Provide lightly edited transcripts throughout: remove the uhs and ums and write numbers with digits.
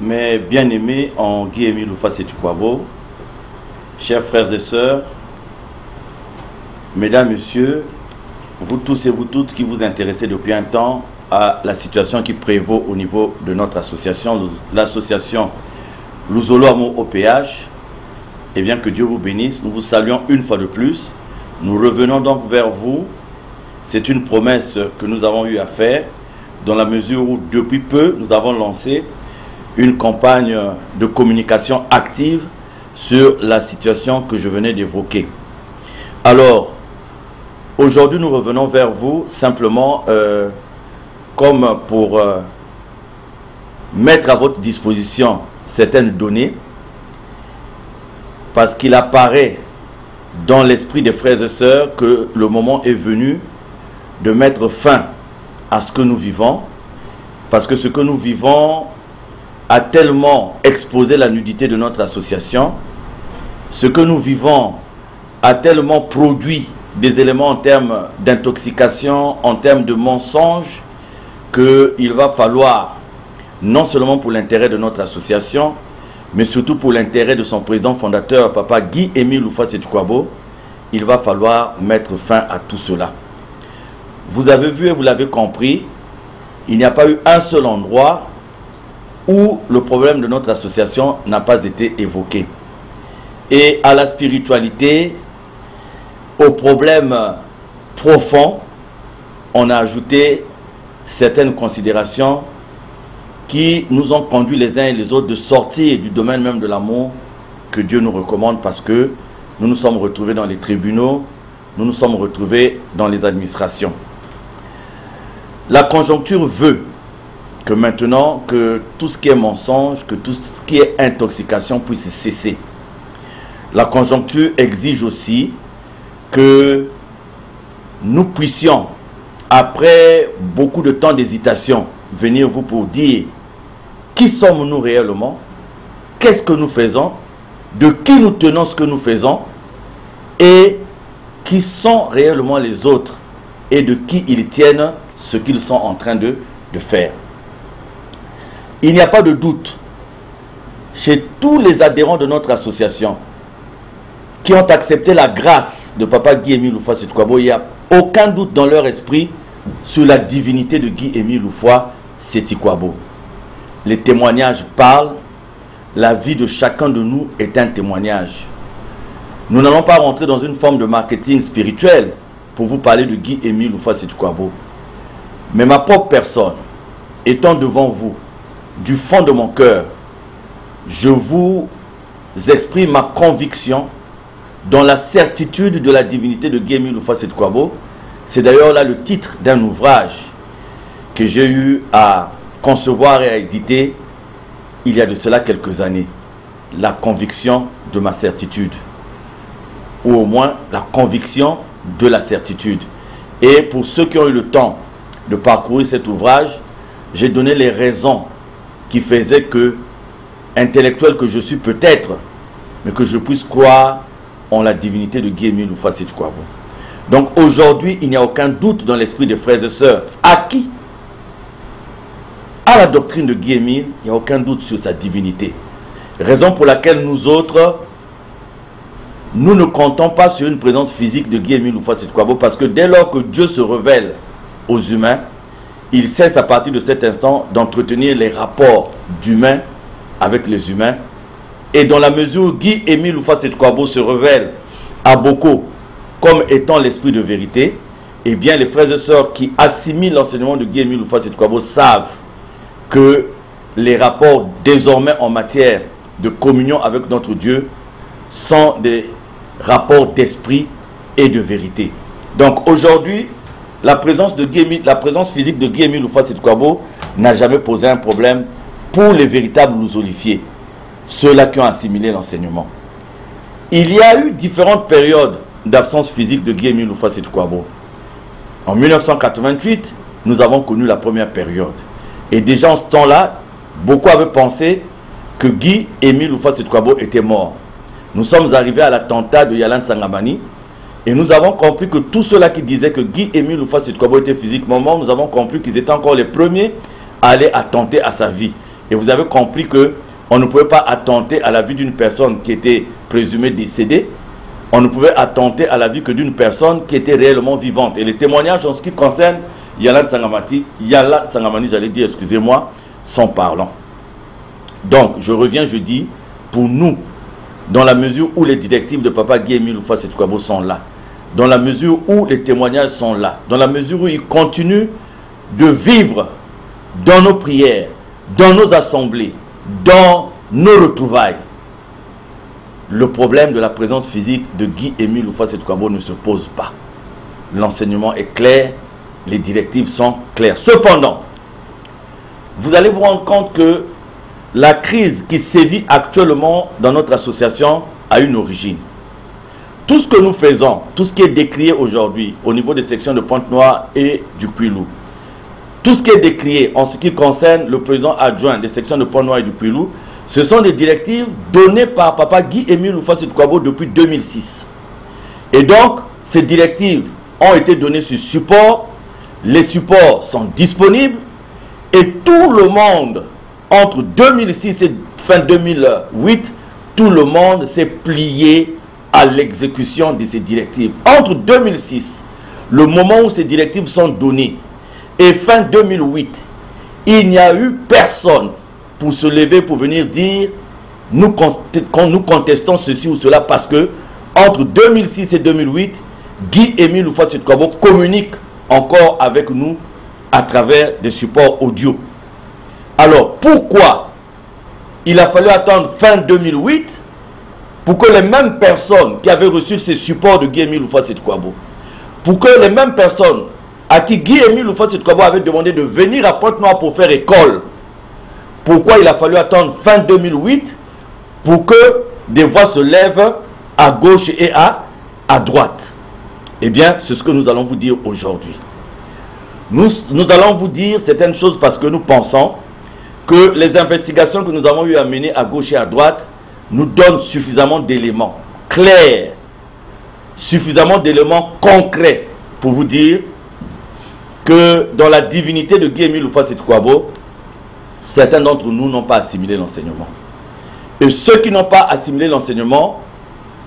Mes bien-aimés en Guy-Émile Loufa-Sétukwabo, chers frères et sœurs, mesdames, messieurs, vous tous et vous toutes qui vous intéressez depuis un temps à la situation qui prévaut au niveau de notre association, l'association Luzolo Amo OPH, et bien que Dieu vous bénisse, nous vous saluons une fois de plus. Nous revenons donc vers vous. C'est une promesse que nous avons eu à faire, dans la mesure où depuis peu, nous avons lancé une campagne de communication active sur la situation que je venais d'évoquer. Alors, aujourd'hui, nous revenons vers vous simplement comme pour mettre à votre disposition certaines données, parce qu'il apparaît dans l'esprit des frères et sœurs que le moment est venu de mettre fin à ce que nous vivons, parce que ce que nous vivons a tellement exposé la nudité de notre association, ce que nous vivons a tellement produit des éléments en termes d'intoxication, en termes de mensonges, qu'il va falloir, non seulement pour l'intérêt de notre association, mais surtout pour l'intérêt de son président fondateur, Papa Guy-Émile Loufa-Sétukwabo, il va falloir mettre fin à tout cela. Vous avez vu et vous l'avez compris, il n'y a pas eu un seul endroit où le problème de notre association n'a pas été évoqué. Et à la spiritualité, aux problèmes profonds, on a ajouté certaines considérations qui nous ont conduit les uns et les autres de sortir du domaine même de l'amour que Dieu nous recommande, parce que nous nous sommes retrouvés dans les tribunaux, nous nous sommes retrouvés dans les administrations. La conjoncture veut que maintenant, que tout ce qui est mensonge, que tout ce qui est intoxication puisse cesser. La conjoncture exige aussi que nous puissions, après beaucoup de temps d'hésitation, venir vous pour dire qui sommes-nous réellement, qu'est-ce que nous faisons, de qui nous tenons ce que nous faisons, et qui sont réellement les autres, et de qui ils tiennent ce qu'ils sont en train de faire. Il n'y a pas de doute chez tous les adhérents de notre association qui ont accepté la grâce de Papa Guy-Émile Loufa-Sétukwabo. Il n'y a aucun doute dans leur esprit sur la divinité de Guy-Émile Loufa-Sétukwabo. Les témoignages parlent, la vie de chacun de nous est un témoignage. Nous n'allons pas rentrer dans une forme de marketing spirituel pour vous parler de Guy-Émile Loufa-Sétukwabo. Mais ma propre personne, étant devant vous, du fond de mon cœur, je vous exprime ma conviction dans la certitude de la divinité de Guy-Émile Loufa-Sétukwabo. C'est d'ailleurs là le titre d'un ouvrage que j'ai eu à concevoir et à éditer il y a de cela quelques années. La conviction de ma certitude, ou au moins la conviction de la certitude. Et pour ceux qui ont eu le temps de parcourir cet ouvrage, j'ai donné les raisons qui faisaient que, intellectuel que je suis peut-être, mais que je puisse croire en la divinité de Guy-Émile Loufa-Sétukwabo. Donc aujourd'hui, il n'y a aucun doute dans l'esprit des frères et sœurs. À qui? À la doctrine de Guy-Émile, il n'y a aucun doute sur sa divinité. Raison pour laquelle nous autres, nous ne comptons pas sur une présence physique de Guy-Émile Loufa-Sétukwabo, parce que dès lors que Dieu se révèle aux humains, il cesse à partir de cet instant d'entretenir les rapports d'humains avec les humains. Et dans la mesure où Guy-Émile Loufa-Sétukwabo se révèle à beaucoup comme étant l'esprit de vérité, eh bien les frères et sœurs qui assimilent l'enseignement de Guy-Émile Loufa-Sétukwabo savent que les rapports désormais en matière de communion avec notre Dieu sont des rapports d'esprit et de vérité. Donc aujourd'hui, la présence physique de Guy-Émile Loufa-Sétukwabo n'a jamais posé un problème pour les véritables louzolifiés, ceux-là qui ont assimilé l'enseignement. Il y a eu différentes périodes d'absence physique de Guy-Émile Loufa-Sétukwabo. En 1988, nous avons connu la première période. Et déjà en ce temps-là, beaucoup avaient pensé que Guy-Émile Loufa-Sétukwabo était mort. Nous sommes arrivés à l'attentat de Yalande Sangamani et nous avons compris que tous ceux-là qui disaient que Guy-Émile Loufa-Sétukwabo était physiquement mort, nous avons compris qu'ils étaient encore les premiers à aller attenter à sa vie. Et vous avez compris que on ne pouvait pas attenter à la vie d'une personne qui était présumée décédée. On ne pouvait attenter à la vie que d'une personne qui était réellement vivante. Et les témoignages en ce qui concerne Yala Tsangamani, j'allais dire, excusez-moi, sont parlants. Donc, je reviens, je dis, pour nous, dans la mesure où les directives de Papa Guy-Émile Houphouët-Boigny sont là, dans la mesure où les témoignages sont là, dans la mesure où ils continuent de vivre dans nos prières, dans nos assemblées, dans nos retrouvailles, le problème de la présence physique de Guy-Émile Houphouët-Boigny ne se pose pas. L'enseignement est clair, les directives sont claires. Cependant, vous allez vous rendre compte que la crise qui sévit actuellement dans notre association a une origine. Tout ce que nous faisons, tout ce qui est décrié aujourd'hui au niveau des sections de Pointe-Noire et du Puy-Loup, tout ce qui est décrié en ce qui concerne le président adjoint des sections de Pointe-Noire et du Puy-Loup, ce sont des directives données par Papa Guy-Émile Houphouët-Boigny depuis 2006. Et donc, ces directives ont été données sur support, les supports sont disponibles et tout le monde, entre 2006 et fin 2008, tout le monde s'est plié à l'exécution de ces directives. Entre 2006, le moment où ces directives sont données, et fin 2008, il n'y a eu personne pour se lever, pour venir dire nous contestons ceci ou cela, parce que entre 2006 et 2008, Guy-Émile Houphouët-Boigny communique encore avec nous à travers des supports audio. Alors, pourquoi il a fallu attendre fin 2008 pour que les mêmes personnes qui avaient reçu ces supports de Guy-Émile Houphouët-Boigny, pour que les mêmes personnes à qui Guy-Émile Houphouët-Boigny avait demandé de venir à Pointe-Noire pour faire école, pourquoi il a fallu attendre fin 2008 pour que des voix se lèvent à gauche et à droite? Eh bien, c'est ce que nous allons vous dire aujourd'hui. Nous allons vous dire certaines choses parce que nous pensons que les investigations que nous avons eu à mener à gauche et à droite nous donnent suffisamment d'éléments clairs, suffisamment d'éléments concrets pour vous dire que dans la divinité de Guy-Émile Houphouët-Boigny, certains d'entre nous n'ont pas assimilé l'enseignement. Et ceux qui n'ont pas assimilé l'enseignement,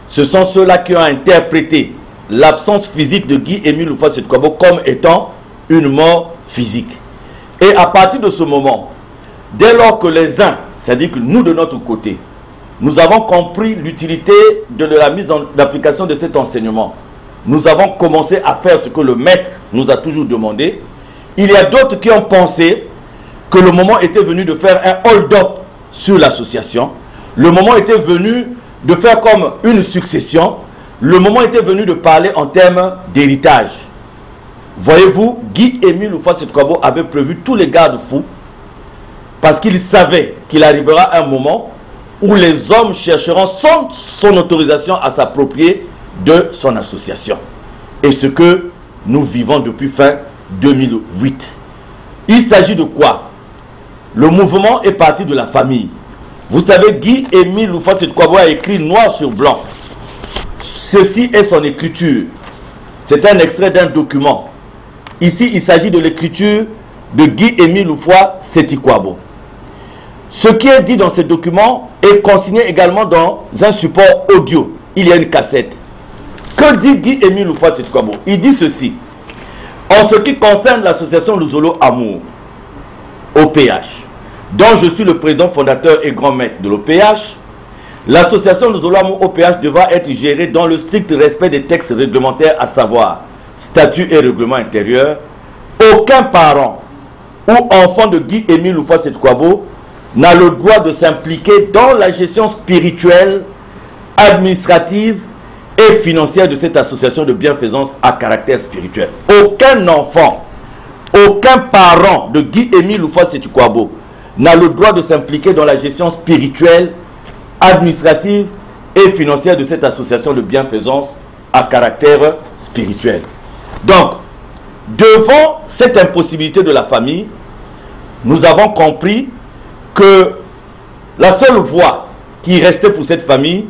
ce sont ceux-là qui ont interprété l'absence physique de Guy-Émile Houphouët-Boigny comme étant une mort physique. Et à partir de ce moment, dès lors que les uns, c'est-à-dire que nous de notre côté, nous avons compris l'utilité de la mise en application de cet enseignement, nous avons commencé à faire ce que le maître nous a toujours demandé. Il y a d'autres qui ont pensé que le moment était venu de faire un hold-up sur l'association. Le moment était venu de faire comme une succession. Le moment était venu de parler en termes d'héritage. Voyez-vous, Guy-Émile Houphouët-Boigny avait prévu tous les garde-fous parce qu'il savait qu'il arrivera un moment où les hommes chercheront sans son autorisation à s'approprier de son association. Et ce que nous vivons depuis fin 2008. Il s'agit de quoi? Le mouvement est parti de la famille. Vous savez, Guy-Émile Houphouët-Boigny a écrit noir sur blanc. Ceci est son écriture. C'est un extrait d'un document. Ici, il s'agit de l'écriture de Guy-Émile Houphouët-Boigny. Ce qui est dit dans ce document est consigné également dans un support audio. Il y a une cassette. Que dit Guy-Émile Houphouët-Boigny? Il dit ceci. En ce qui concerne l'association Luzolo Amour, OPH, dont je suis le président fondateur et grand maître de l'OPH, l'association Luzolo Amour OPH devra être gérée dans le strict respect des textes réglementaires, à savoir statut et règlement intérieur. Aucun parent ou enfant de Guy-Émile Houphouët-Boigny n'a le droit de s'impliquer dans la gestion spirituelle, administrative et financière de cette association de bienfaisance à caractère spirituel. Aucun enfant, aucun parent de Guy-Émile Houphouët-Boigny n'a le droit de s'impliquer dans la gestion spirituelle, administrative et financière de cette association de bienfaisance à caractère spirituel. Donc, devant cette impossibilité de la famille, nous avons compris que la seule voie qui restait pour cette famille,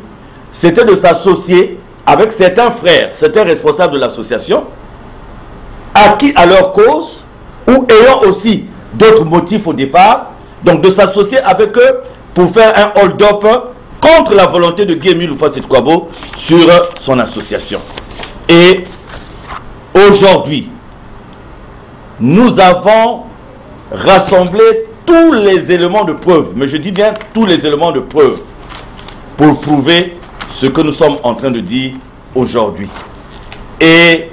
c'était de s'associer avec certains frères, certains responsables de l'association, acquis à leur cause, ou ayant aussi d'autres motifs au départ, donc de s'associer avec eux pour faire un hold-up contre la volonté de Guy-Émile Houphouët-Boigny sur son association. Et aujourd'hui, nous avons rassemblé tous les éléments de preuve, mais je dis bien tous les éléments de preuve, pour prouver ce que nous sommes en train de dire aujourd'hui. Et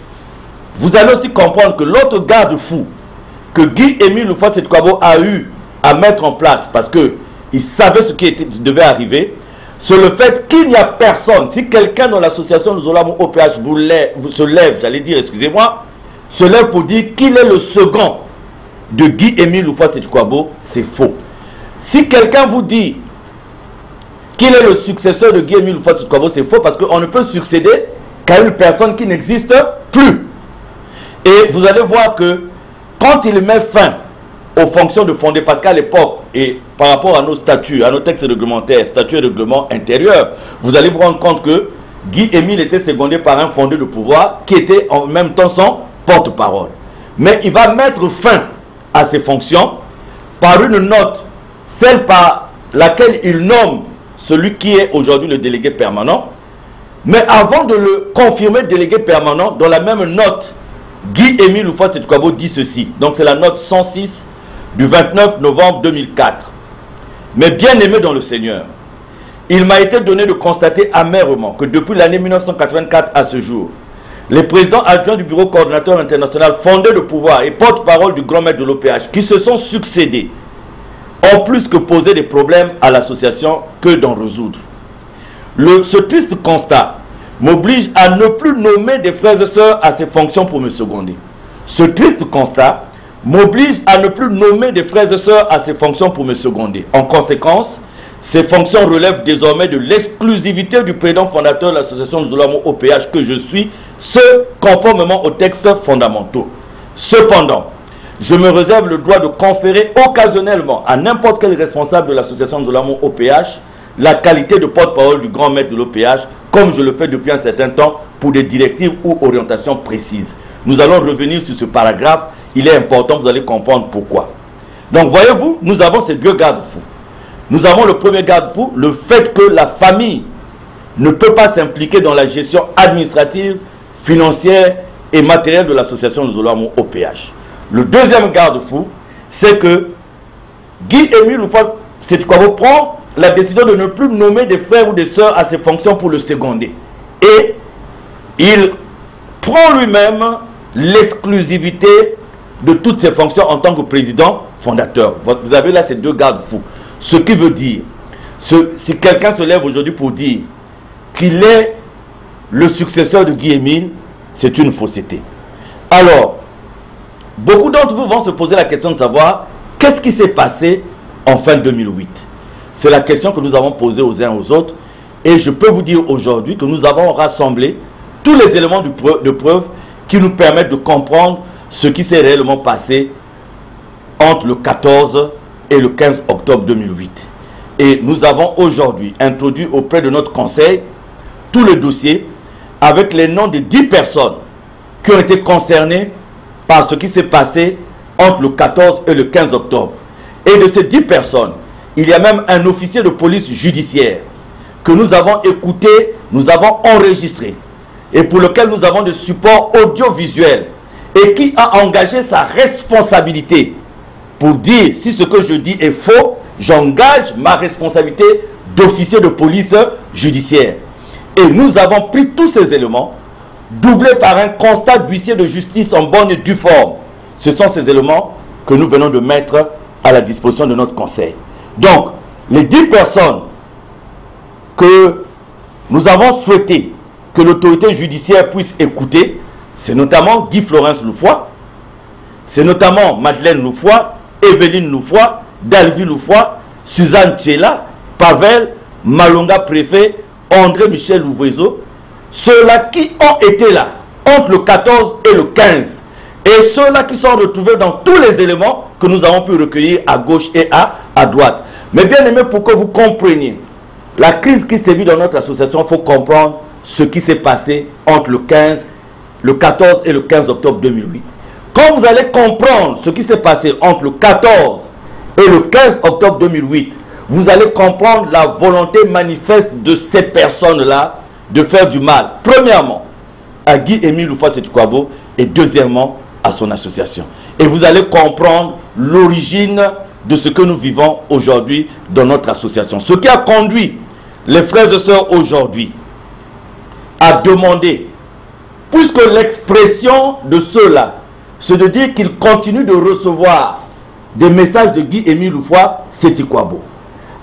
vous allez aussi comprendre que l'autre garde-fou que Guy-Émile Houphouët-Boigny a eu à mettre en place, parce qu'il savait ce qui devait arriver, c'est le fait qu'il n'y a personne. Si quelqu'un dans l'association Nzolamo OPH se lève, j'allais dire, excusez-moi, se lève pour dire qu'il est le second de Guy-Émile Houphouët-Boigny, c'est faux. Si quelqu'un vous dit qu'il est le successeur de Guy-Émile Houphouët-Boigny, c'est faux, parce qu'on ne peut succéder qu'à une personne qui n'existe plus. Et vous allez voir que quand il met fin aux fonctions de fondé, parce qu'à l'époque, et par rapport à nos statuts, à nos textes réglementaires, statuts et règlements intérieurs, vous allez vous rendre compte que Guy-Émile était secondé par un fondé de pouvoir qui était en même temps son porte-parole. Mais il va mettre fin à ses fonctions par une note, celle par laquelle il nomme celui qui est aujourd'hui le délégué permanent. Mais avant de le confirmer délégué permanent, dans la même note, Guy-Émile Houphouët-Boigny dit ceci. Donc c'est la note 106 du 29 novembre 2004. Mais bien aimé dans le Seigneur, il m'a été donné de constater amèrement que depuis l'année 1984 à ce jour, les présidents adjoints du bureau coordinateur international fondé de pouvoir et porte-parole du grand maître de l'OPH qui se sont succédés ont plus que posé des problèmes à l'association que d'en résoudre. Ce triste constat m'oblige à ne plus nommer des frères et sœurs à ces fonctions pour me seconder. Ce triste constat m'oblige à ne plus nommer des frères et sœurs à ces fonctions pour me seconder. En conséquence, ces fonctions relèvent désormais de l'exclusivité du président fondateur de l'association Nzolamo OPH que je suis, ce conformément aux textes fondamentaux. Cependant, je me réserve le droit de conférer occasionnellement à n'importe quel responsable de l'association Nzolamo OPH la qualité de porte-parole du grand maître de l'OPH, comme je le fais depuis un certain temps pour des directives ou orientations précises. Nous allons revenir sur ce paragraphe, il est important, vous allez comprendre pourquoi. Donc voyez-vous, nous avons ces deux garde-fous. Nous avons le premier garde-fou, le fait que la famille ne peut pas s'impliquer dans la gestion administrative, financière et matérielle de l'association Nzolamo OPH. Le deuxième garde-fou, c'est que Guy-Émile Houphouët-Boigny prend la décision de ne plus nommer des frères ou des sœurs à ses fonctions pour le seconder. Et il prend lui-même l'exclusivité de toutes ses fonctions en tant que président fondateur. Vous avez là ces deux garde-fous. Ce qui veut dire, si quelqu'un se lève aujourd'hui pour dire qu'il est le successeur de Guy-Émile, c'est une fausseté. Alors, beaucoup d'entre vous vont se poser la question de savoir qu'est-ce qui s'est passé en fin 2008. C'est la question que nous avons posée aux uns aux autres. Et je peux vous dire aujourd'hui que nous avons rassemblé tous les éléments de preuve qui nous permettent de comprendre ce qui s'est réellement passé entre le 14 et le 15 octobre 2008. Et nous avons aujourd'hui introduit auprès de notre conseil tout le dossier avec les noms de 10 personnes qui ont été concernées par ce qui s'est passé entre le 14 et le 15 octobre. Et de ces 10 personnes, il y a même un officier de police judiciaire que nous avons écouté, nous avons enregistré et pour lequel nous avons des supports audiovisuels et qui a engagé sa responsabilité pour dire si ce que je dis est faux, j'engage ma responsabilité d'officier de police judiciaire. Et nous avons pris tous ces éléments, doublés par un constat d'huissier de justice en bonne et due forme. Ce sont ces éléments que nous venons de mettre à la disposition de notre conseil. Donc, les 10 personnes que nous avons souhaité que l'autorité judiciaire puisse écouter, c'est notamment Guy Florence Loufoy, c'est notamment Madeleine Loufoy, Evelyne Loufoy, Dalvi Loufoy, Suzanne Tchela, Pavel, Malonga Préfet, André Michel Louvoiseau, ceux-là qui ont été là entre le 14 et le 15, et ceux-là qui sont retrouvés dans tous les éléments que nous avons pu recueillir à gauche et à droite. Mais bien aimé, pour que vous compreniez la crise qui sévit dans notre association, il faut comprendre ce qui s'est passé entre le 14 et le 15 octobre 2008. Quand vous allez comprendre ce qui s'est passé entre le 14 et le 15 octobre 2008, vous allez comprendre la volonté manifeste de ces personnes-là de faire du mal. Premièrement, à Guy-Émile Houphouët-Sétikwabo et deuxièmement, à son association. Et vous allez comprendre l'origine de ce que nous vivons aujourd'hui dans notre association. Ce qui a conduit les frères et sœurs aujourd'hui à demander, puisque l'expression de ceux-là, c'est de dire qu'ils continuent de recevoir des messages de Guy-Émile Houphouët-Sétikwabo,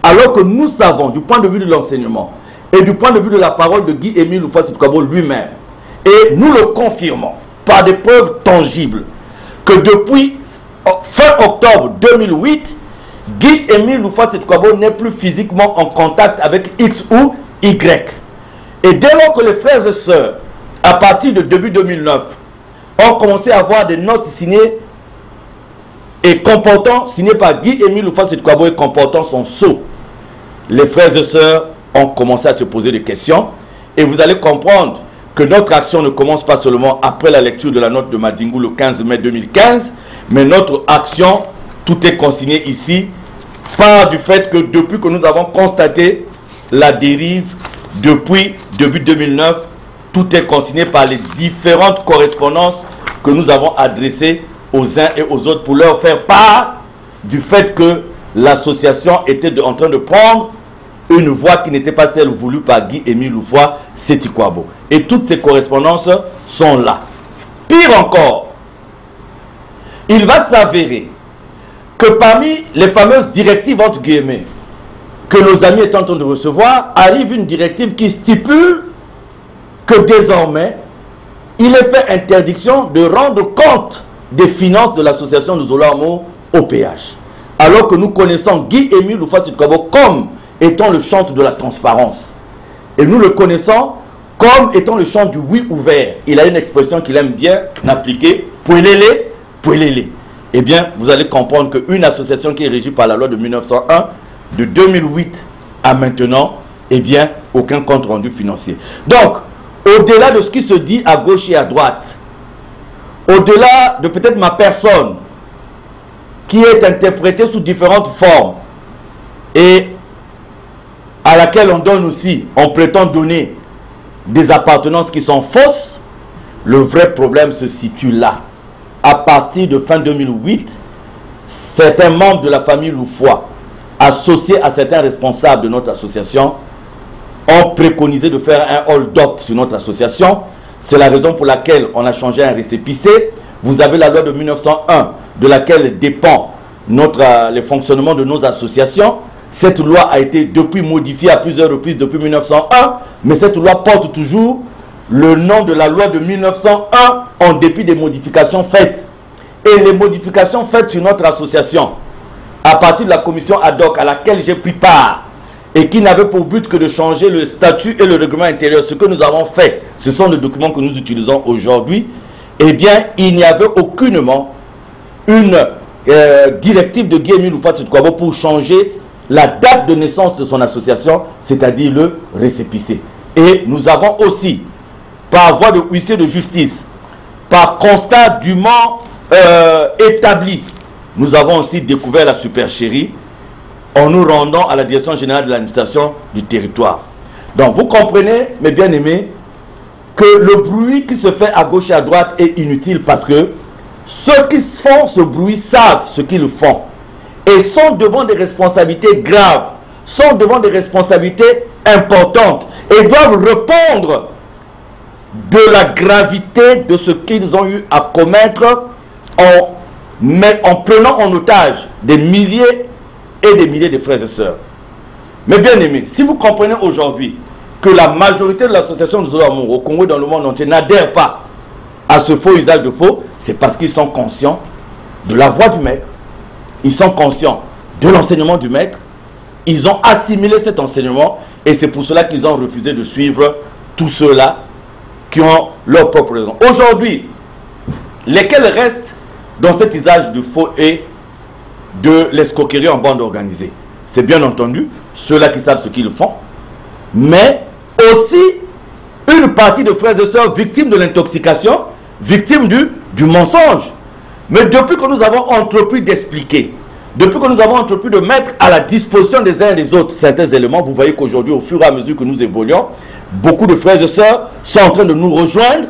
alors que nous savons, du point de vue de l'enseignement et du point de vue de la parole de Guy-Émile Houphouët-Sétikwabo lui-même, et nous le confirmons par des preuves tangibles, que depuis fin octobre 2008, Guy-Émile Houphouët-Sétikwabo n'est plus physiquement en contact avec X ou Y. Et dès lors que les frères et sœurs, à partir de début 2009, ont commencé à avoir des notes signées et comportant, signées par Guy-Émile Houphouët-Sétikwabo et comportant son sceau, les frères et sœurs ont commencé à se poser des questions. Et vous allez comprendre que notre action ne commence pas seulement après la lecture de la note de Madingou le 15 mai 2015, mais notre action, tout est consigné ici, par du fait que depuis que nous avons constaté la dérive depuis début 2009, tout est consigné par les différentes correspondances que nous avons adressées aux uns et aux autres pour leur faire part du fait que l'association était en train de prendre une voie qui n'était pas celle voulue par Guy-Émile Houphouët-Sétikwabo. Et toutes ces correspondances sont là. Pire encore, il va s'avérer que parmi les fameuses directives entre guillemets que nos amis étaient en train de recevoir, arrive une directive qui stipule que désormais, il est fait interdiction de rendre compte des finances de l'association de Zolamo au péage. Alors que nous connaissons Guy-Émile Houphouët-Sétikwabo comme étant le chantre de la transparence. Et nous le connaissons comme étant le chantre du oui ouvert. Il a une expression qu'il aime bien appliquer, pouelele, pouelele. Eh bien, vous allez comprendre qu'une association qui est régie par la loi de 1901, de 2008 à maintenant, eh bien, aucun compte rendu financier. Donc, au-delà de ce qui se dit à gauche et à droite, au-delà de peut-être ma personne, qui est interprétée sous différentes formes, et à laquelle on donne aussi, on prétend donner des appartenances qui sont fausses, le vrai problème se situe là. À partir de fin 2008, certains membres de la famille Loufoua, associés à certains responsables de notre association, ont préconisé de faire un hold-up sur notre association. C'est la raison pour laquelle on a changé un récépissé. Vous avez la loi de 1901 de laquelle dépend les fonctionnements de nos associations. Cette loi a été depuis modifiée à plusieurs reprises depuis 1901, mais cette loi porte toujours le nom de la loi de 1901 en dépit des modifications faites. Et les modifications faites sur notre association, à partir de la commission ad hoc à laquelle j'ai pris part, et qui n'avait pour but que de changer le statut et le règlement intérieur, ce que nous avons fait, ce sont les documents que nous utilisons aujourd'hui, eh bien, il n'y avait aucunement une directive de Guy-Émile Houphouët-Sétikwabo pour changer la date de naissance de son association, c'est-à-dire le récépissé. Et nous avons aussi, par voie de huissier de justice, par constat dûment établi, nous avons aussi découvert la supercherie en nous rendant à la direction générale de l'administration du territoire. Donc vous comprenez, mes bien-aimés, que le bruit qui se fait à gauche et à droite est inutile parce que ceux qui font ce bruit savent ce qu'ils font et sont devant des responsabilités graves, sont devant des responsabilités importantes et doivent répondre de la gravité de ce qu'ils ont eu à commettre en prenant en otage des milliers et des milliers de frères et sœurs. Mais bien aimés, si vous comprenez aujourd'hui que la majorité de l'association de Zolamo au Congo et dans le monde entier n'adhère pas à ce faux usage de faux, c'est parce qu'ils sont conscients de la voix du maître, ils sont conscients de l'enseignement du maître, ils ont assimilé cet enseignement et c'est pour cela qu'ils ont refusé de suivre tous ceux-là qui ont leur propre raison. Aujourd'hui, lesquels restent dans cet usage de faux et de l'escroquerie en bande organisée? C'est bien entendu ceux-là qui savent ce qu'ils font, mais aussi une partie de frères et sœurs victimes de l'intoxication, victimes du mensonge. Mais depuis que nous avons entrepris d'expliquer depuis que nous avons entrepris de mettre à la disposition des uns et des autres certains éléments, vous voyez qu'aujourd'hui, au fur et à mesure que nous évoluons, beaucoup de frères et sœurs sont en train de nous rejoindre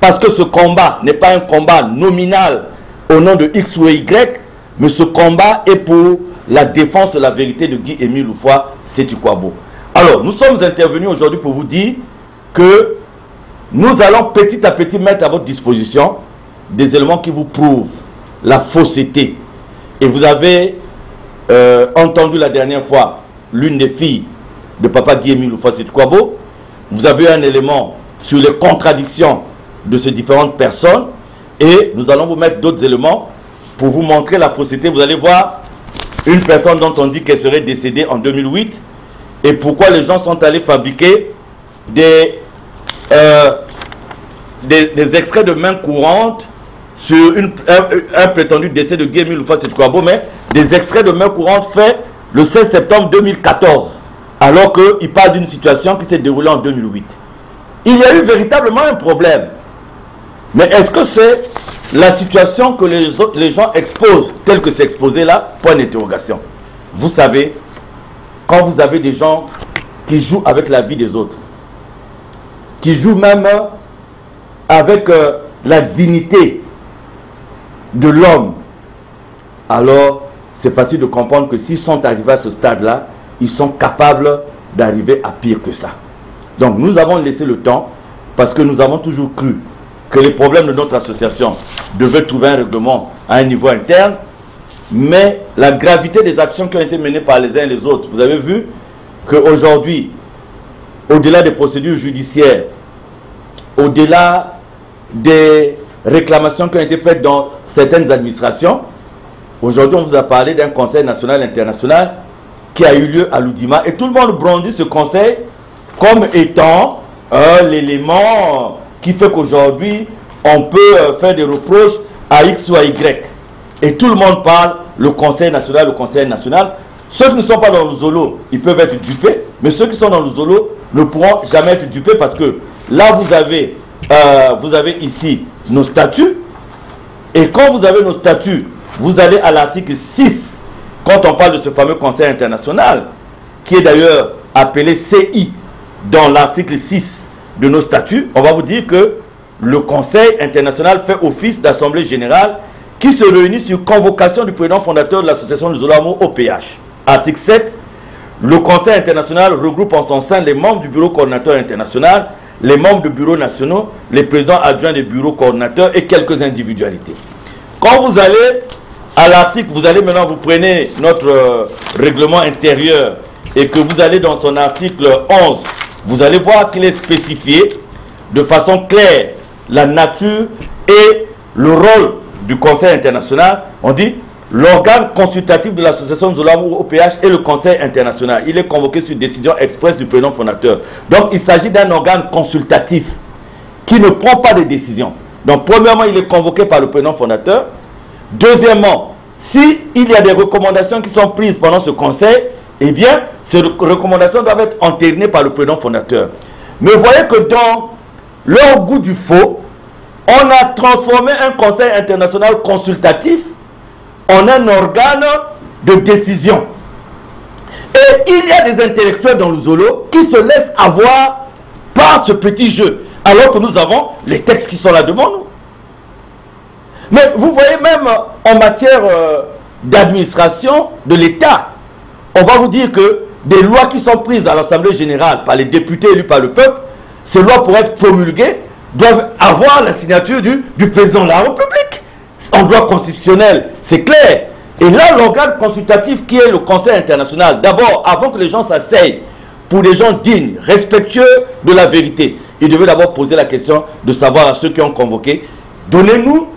parce que ce combat n'est pas un combat nominal au nom de X ou Y, mais ce combat est pour la défense de la vérité de Guy-Émile Houphouët-Séti Kouabo. Alors, nous sommes intervenus aujourd'hui pour vous dire que nous allons petit à petit mettre à votre disposition des éléments qui vous prouvent la fausseté. Et vous avez entendu la dernière fois l'une des filles de papa Guy-Émile Houphouët-Séti Kouabo. Vous avez un élément sur les contradictions de ces différentes personnes. Et nous allons vous mettre d'autres éléments pour vous montrer la fausseté. Vous allez voir une personne dont on dit qu'elle serait décédée en 2008. Et pourquoi les gens sont allés fabriquer des extraits de main courante sur un prétendu décès de Guy-Émile Houphouët-Séti Kouabo, mais des extraits de main courante faits le 16 septembre 2014, alors qu'il parle d'une situation qui s'est déroulée en 2008. Il y a eu véritablement un problème. Mais est-ce que c'est la situation que les gens exposent, telle que c'est exposé là? Point d'interrogation. Vous savez, quand vous avez des gens qui jouent avec la vie des autres, qui jouent même avec la dignité de l'homme, alors c'est facile de comprendre que s'ils sont arrivés à ce stade-là, ils sont capables d'arriver à pire que ça. Donc nous avons laissé le temps parce que nous avons toujours cru que les problèmes de notre association devaient trouver un règlement à un niveau interne, mais la gravité des actions qui ont été menées par les uns et les autres, vous avez vu qu'aujourd'hui, au-delà des procédures judiciaires, au-delà des réclamations qui ont été faites dans certaines administrations, aujourd'hui on vous a parlé d'un conseil national international qui a eu lieu à l'Oudima, et tout le monde brandit ce conseil comme étant l'élément qui fait qu'aujourd'hui on peut faire des reproches à X ou à Y. Et tout le monde parle le conseil national, le conseil national. Ceux qui ne sont pas dans le Zolo, ils peuvent être dupés, mais ceux qui sont dans le Zolo ne pourront jamais être dupés parce que là vous avez ici nos statuts, et quand vous avez nos statuts, vous allez à l'article 6, quand on parle de ce fameux conseil international, qui est d'ailleurs appelé CI dans l'article 6 de nos statuts, on va vous dire que le conseil international fait office d'assemblée générale qui se réunit sur convocation du président fondateur de l'association du Zolo OPH. Article 7, le conseil international regroupe en son sein les membres du bureau coordinateur international, les membres de bureaux nationaux, les présidents adjoints des bureaux coordinateurs et quelques individualités. Quand vous allez à l'article, vous allez maintenant, vous prenez notre règlement intérieur et que vous allez dans son article 11, vous allez voir qu'il est spécifié de façon claire la nature et le rôle du conseil international. On dit l'organe consultatif de l'association Zolo OPH est le conseil international. Il est convoqué sur décision expresse du président fondateur. Donc il s'agit d'un organe consultatif qui ne prend pas de décision. Donc premièrement, il est convoqué par le président fondateur. Deuxièmement, s'il y a des recommandations qui sont prises pendant ce conseil, eh bien, ces recommandations doivent être entérinées par le président fondateur. Mais vous voyez que dans leur goût du faux, on a transformé un conseil international consultatif en un organe de décision. Et il y a des intellectuels dans le Zolo qui se laissent avoir par ce petit jeu, alors que nous avons les textes qui sont là devant nous. Mais vous voyez, même en matière d'administration de l'État, on va vous dire que des lois qui sont prises à l'Assemblée générale par les députés élus par le peuple, ces lois pour être promulguées doivent avoir la signature du président de la République. En droit constitutionnel, c'est clair. Et là, l'organe consultatif qui est le Conseil international, d'abord, avant que les gens s'asseyent pour des gens dignes, respectueux de la vérité, ils devaient d'abord poser la question de savoir à ceux qui ont convoqué, donnez-nous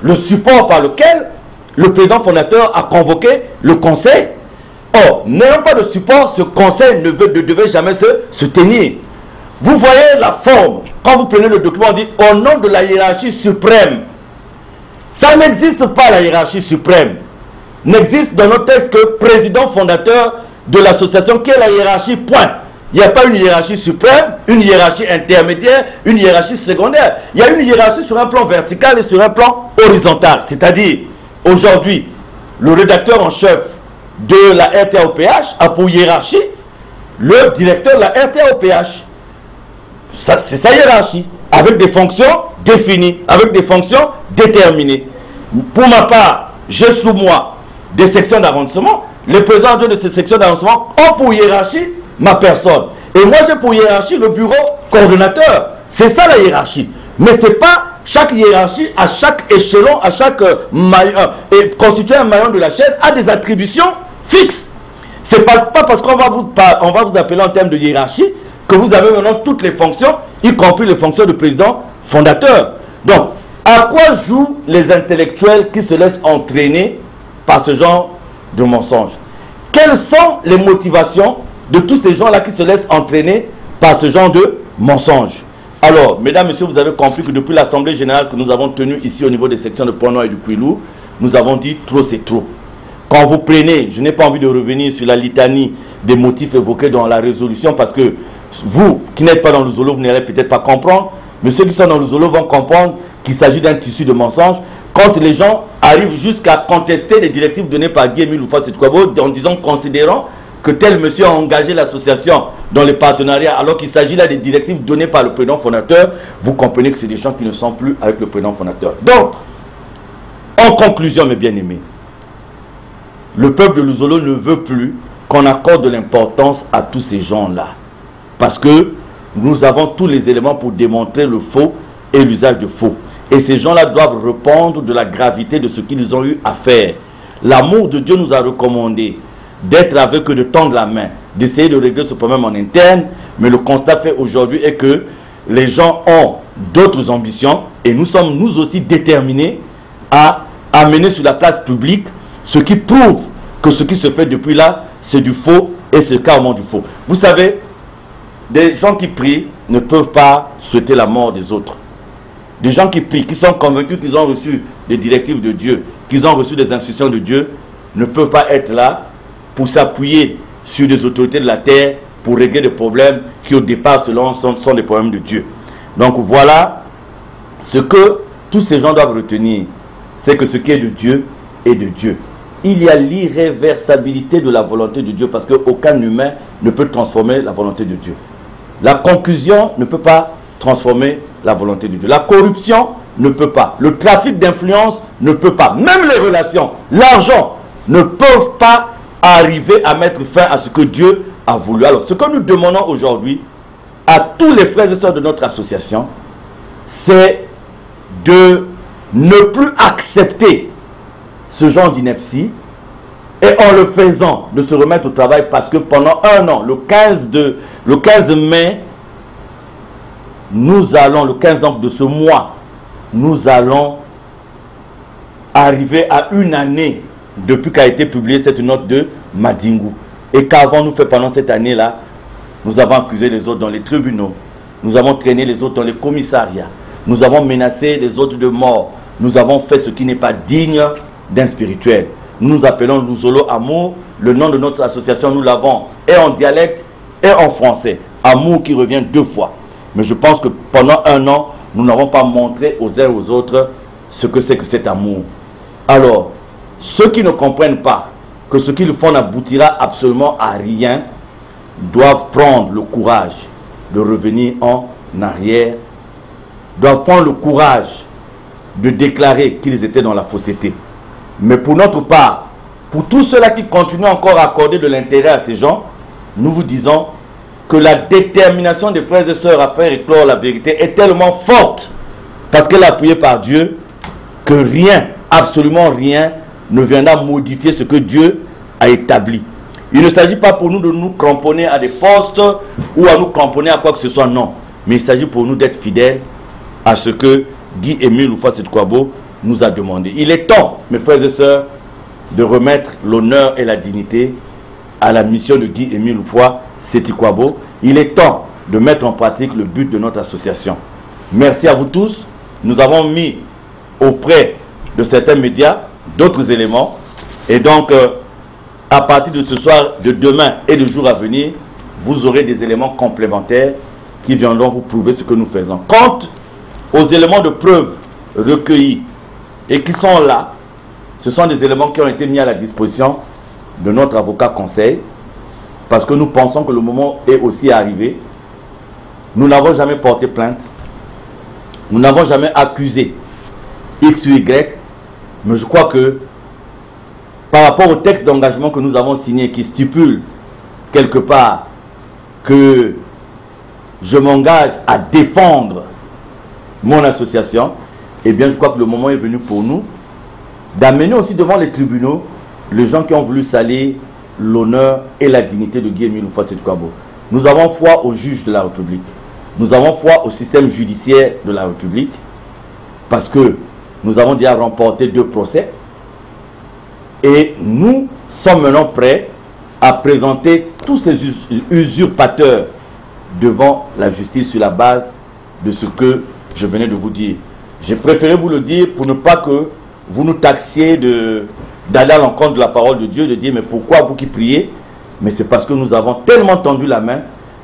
le support par lequel le président fondateur a convoqué le Conseil. Or, n'ayant pas de support, ce Conseil ne devait jamais se tenir. Vous voyez la forme. Quand vous prenez le document, on dit au nom de la hiérarchie suprême. Ça n'existe pas, la hiérarchie suprême. N'existe dans notre texte que président fondateur de l'association, qui est la hiérarchie, point. Il n'y a pas une hiérarchie suprême, une hiérarchie intermédiaire, une hiérarchie secondaire. Il y a une hiérarchie sur un plan vertical et sur un plan horizontal. C'est-à-dire, aujourd'hui, le rédacteur en chef de la RTOPH a pour hiérarchie le directeur de la RTOPH. C'est sa hiérarchie, avec des fonctions définies, avec des fonctions déterminées. Pour ma part, j'ai sous moi des sections d'arrondissement. Les présidents de ces sections d'arrondissement ont pour hiérarchie ma personne. Et moi, j'ai pour hiérarchie le bureau coordonnateur. C'est ça la hiérarchie. Mais ce n'est pas chaque hiérarchie, à chaque échelon, à chaque maillon, et constituer un maillon de la chaîne, a des attributions fixes. Ce n'est pas parce qu'on va vous appeler en termes de hiérarchie que vous avez maintenant toutes les fonctions, y compris les fonctions de président fondateur. Donc, à quoi jouent les intellectuels qui se laissent entraîner par ce genre de mensonges? Quelles sont les motivations de tous ces gens-là qui se laissent entraîner par ce genre de mensonges? Alors, mesdames, messieurs, vous avez compris que depuis l'Assemblée générale que nous avons tenue ici au niveau des sections de Pont-Noir et du Kouilou, nous avons dit trop c'est trop. Quand vous prenez, je n'ai pas envie de revenir sur la litanie des motifs évoqués dans la résolution parce que vous qui n'êtes pas dans le Zolo, vous n'allez peut-être pas comprendre, mais ceux qui sont dans le Zolo vont comprendre qu'il s'agit d'un tissu de mensonges. Quand les gens arrivent jusqu'à contester les directives données par Guy-Émile Houphouët-Sétouabo en disant, considérant que tel monsieur a engagé l'association dans les partenariats alors qu'il s'agit là des directives données par le président fondateur, vous comprenez que c'est des gens qui ne sont plus avec le président fondateur. Donc, en conclusion, mes bien-aimés, le peuple de Luzolo ne veut plus qu'on accorde de l'importance à tous ces gens-là. Parce que nous avons tous les éléments pour démontrer le faux et l'usage de faux. Et ces gens-là doivent répondre de la gravité de ce qu'ils ont eu à faire. L'amour de Dieu nous a recommandé d'être avec eux, de tendre la main, d'essayer de régler ce problème en interne. Mais le constat fait aujourd'hui est que les gens ont d'autres ambitions et nous sommes nous aussi déterminés à amener sur la place publique ce qui prouve que ce qui se fait depuis là, c'est du faux et c'est carrément du faux. Vous savez, des gens qui prient ne peuvent pas souhaiter la mort des autres. Des gens qui prient, qui sont convaincus qu'ils ont reçu des directives de Dieu, qu'ils ont reçu des instructions de Dieu, ne peuvent pas être là pour s'appuyer sur des autorités de la terre pour régler des problèmes qui au départ selon sont des problèmes de Dieu. Donc voilà ce que tous ces gens doivent retenir, c'est que ce qui est de Dieu est de Dieu. Il y a l'irréversibilité de la volonté de Dieu parce qu'aucun humain ne peut transformer la volonté de Dieu. La conclusion ne peut pas transformer la volonté de Dieu. La corruption ne peut pas. Le trafic d'influence ne peut pas. Même les relations, l'argent ne peuvent pas arriver à mettre fin à ce que Dieu a voulu. Alors, ce que nous demandons aujourd'hui à tous les frères et sœurs de notre association, c'est de ne plus accepter ce genre d'ineptie et en le faisant, de se remettre au travail parce que pendant un an, le 15 mai, nous allons, le 15 donc de ce mois, nous allons arriver à une année depuis qu'a été publiée cette note de Madingou. Et qu'avons-nous fait pendant cette année-là? Nous avons accusé les autres dans les tribunaux, nous avons traîné les autres dans les commissariats, nous avons menacé les autres de mort, nous avons fait ce qui n'est pas digne d'un spirituel. Nous nous appelons Luzolo Amour, le nom de notre association nous l'avons et en dialecte et en français. Amour qui revient 2 fois. Mais je pense que pendant un an, nous n'avons pas montré aux uns et aux autres ce que c'est que cet amour. Alors, ceux qui ne comprennent pas que ce qu'ils font n'aboutira absolument à rien, doivent prendre le courage de revenir en arrière, doivent prendre le courage de déclarer qu'ils étaient dans la fausseté. Mais pour notre part, pour tous ceux-là qui continuent encore à accorder de l'intérêt à ces gens, nous vous disons que la détermination des frères et sœurs à faire éclore la vérité est tellement forte, parce qu'elle est appuyée par Dieu, que rien, absolument rien, ne viendra modifier ce que Dieu a établi. Il ne s'agit pas pour nous de nous cramponner à des postes ou à nous cramponner à quoi que ce soit, non. Mais il s'agit pour nous d'être fidèles à ce que Guy-Émile Houphouët-Sétouabo nous a demandé. Il est temps, mes frères et sœurs, de remettre l'honneur et la dignité à la mission de Guy-Émile Houphouët-Sétouabo. Il est temps de mettre en pratique le but de notre association. Merci à vous tous. Nous avons mis auprès de certains médias d'autres éléments. Et donc, à partir de ce soir, de demain et du jour à venir, vous aurez des éléments complémentaires qui viendront vous prouver ce que nous faisons. Quant aux éléments de preuve recueillis et qui sont là, Ce sont des éléments qui ont été mis à la disposition de notre avocat conseil parce que nous pensons que le moment est aussi arrivé. Nous n'avons jamais porté plainte. Nous n'avons jamais accusé X ou Y. Mais je crois que par rapport au texte d'engagement que nous avons signé qui stipule quelque part que je m'engage à défendre mon association, eh bien je crois que le moment est venu pour nous d'amener aussi devant les tribunaux les gens qui ont voulu salir l'honneur et la dignité de Guy-Émile Houphouët-Boigny. Nous avons foi aux juges de la République. Nous avons foi au système judiciaire de la République parce que nous avons déjà remporté 2 procès et nous sommes maintenant prêts à présenter tous ces usurpateurs devant la justice sur la base de ce que je venais de vous dire. J'ai préféré vous le dire pour ne pas que vous nous taxiez d'aller à l'encontre de la parole de Dieu, de dire mais pourquoi vous qui priez? Mais c'est parce que nous avons tellement tendu la main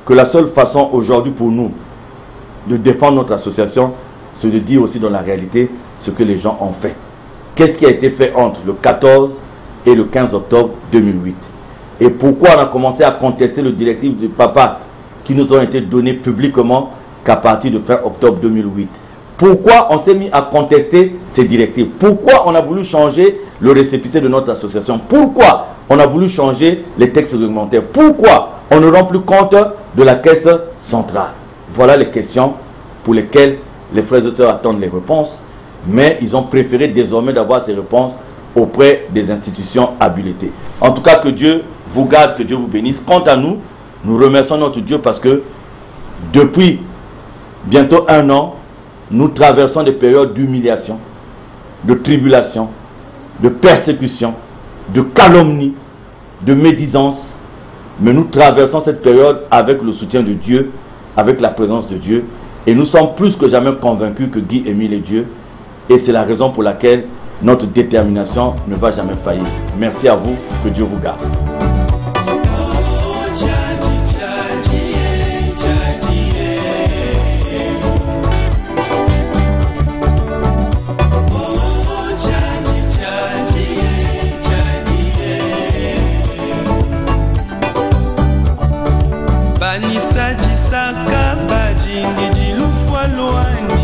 que la seule façon aujourd'hui pour nous de défendre notre association, c'est de dire aussi dans la réalité ce que les gens ont fait. Qu'est-ce qui a été fait entre le 14 et le 15 octobre 2008? Et pourquoi on a commencé à contester le directif de papa qui nous ont été donnés publiquement qu'à partir de fin octobre 2008? Pourquoi on s'est mis à contester ces directives? Pourquoi on a voulu changer le récépissé de notre association? Pourquoi on a voulu changer les textes réglementaires? Pourquoi on ne rend plus compte de la caisse centrale? Voilà les questions pour lesquelles les frères et sœurs attendent les réponses, mais ils ont préféré désormais d'avoir ces réponses auprès des institutions habilitées. En tout cas, que Dieu vous garde, que Dieu vous bénisse. Quant à nous, nous remercions notre Dieu parce que depuis bientôt 1 an, nous traversons des périodes d'humiliation, de tribulation, de persécution, de calomnie, de médisance. Mais nous traversons cette période avec le soutien de Dieu, avec la présence de Dieu. Et nous sommes plus que jamais convaincus que Guy-Émile est Dieu. Et c'est la raison pour laquelle notre détermination ne va jamais faillir. Merci à vous, que Dieu vous garde. Banisa Jisaka Bajini Jilufwa Loani